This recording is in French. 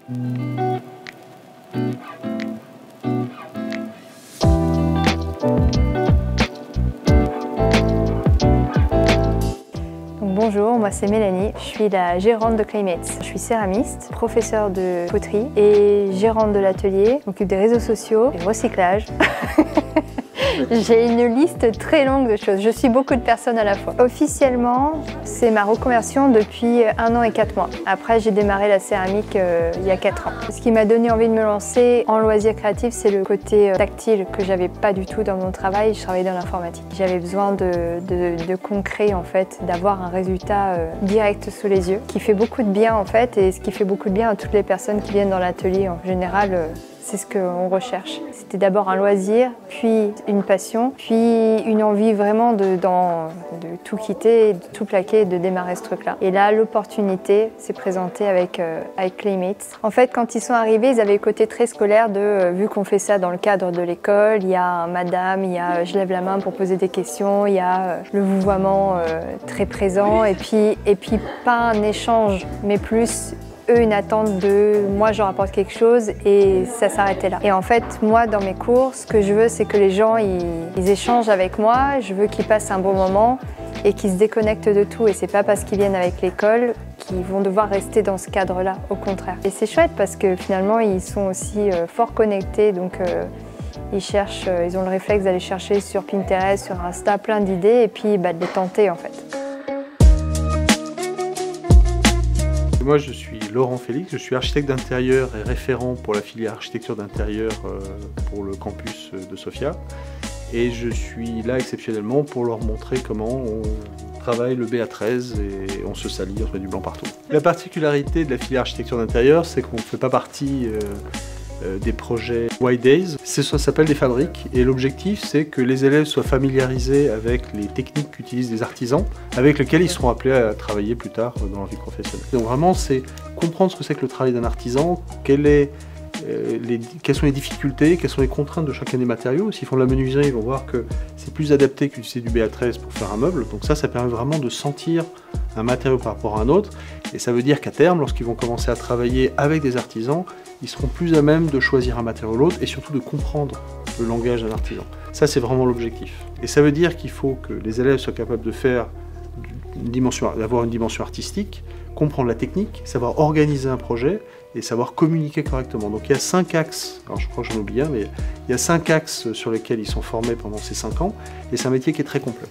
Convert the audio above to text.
Bonjour, moi c'est Mélanie, je suis la gérante de Claymates. Je suis céramiste, professeure de poterie et gérante de l'atelier. Je m'occupe des réseaux sociaux, du recyclage. J'ai une liste très longue de choses. Je suis beaucoup de personnes à la fois. Officiellement, c'est ma reconversion depuis 1 an et 4 mois. Après, j'ai démarré la céramique il y a 4 ans. Ce qui m'a donné envie de me lancer en loisirs créatifs, c'est le côté tactile que j'avais pas du tout dans mon travail. Je travaillais dans l'informatique. J'avais besoin de concret, en fait, d'avoir un résultat direct sous les yeux, qui fait beaucoup de bien, en fait, et ce qui fait beaucoup de bien à toutes les personnes qui viennent dans l'atelier en général. C'est ce qu'on recherche. C'était d'abord un loisir, puis une passion, puis une envie vraiment de tout quitter, de tout plaquer et de démarrer ce truc-là. Et là, l'opportunité s'est présentée avec Claymates. En fait, quand ils sont arrivés, ils avaient le côté très scolaire de, vu qu'on fait ça dans le cadre de l'école, il y a un madame, il y a je lève la main pour poser des questions, il y a le vouvoiement très présent, et puis pas un échange, mais plus une attente de moi je rapporte quelque chose et ça s'arrêtait là. Et en fait, moi dans mes cours, ce que je veux c'est que les gens ils échangent avec moi, je veux qu'ils passent un bon moment et qu'ils se déconnectent de tout. Et c'est pas parce qu'ils viennent avec l'école qu'ils vont devoir rester dans ce cadre-là, au contraire. Et c'est chouette parce que finalement ils sont aussi fort connectés, donc ils cherchent, ils ont le réflexe d'aller chercher sur Pinterest, sur Insta plein d'idées et puis de les tenter en fait. Moi, je suis Laurent Félix, je suis architecte d'intérieur et référent pour la filière architecture d'intérieur pour le campus de Sofia. Et je suis là exceptionnellement pour leur montrer comment on travaille le BA13 et on se salit, on se met du blanc partout. La particularité de la filière architecture d'intérieur, c'est qu'on ne fait pas partie des projets White Days. Ça s'appelle des fabriques et l'objectif c'est que les élèves soient familiarisés avec les techniques qu'utilisent des artisans avec lesquels ils seront appelés à travailler plus tard dans leur vie professionnelle. Donc vraiment c'est comprendre ce que c'est que le travail d'un artisan, quelles sont les difficultés, quelles sont les contraintes de chacun des matériaux. S'ils font de la menuiserie, ils vont voir que c'est plus adapté qu'utiliser du BA13 pour faire un meuble. Donc ça permet vraiment de sentir un matériau par rapport à un autre. Et ça veut dire qu'à terme, lorsqu'ils vont commencer à travailler avec des artisans, ils seront plus à même de choisir un matériau ou l'autre et surtout de comprendre le langage d'un artisan. Ça, c'est vraiment l'objectif. Et ça veut dire qu'il faut que les élèves soient capables de faire d'avoir une dimension artistique, comprendre la technique, savoir organiser un projet et savoir communiquer correctement. Donc il y a 5 axes, alors je crois que j'en oublie un, mais il y a 5 axes sur lesquels ils sont formés pendant ces 5 ans et c'est un métier qui est très complet.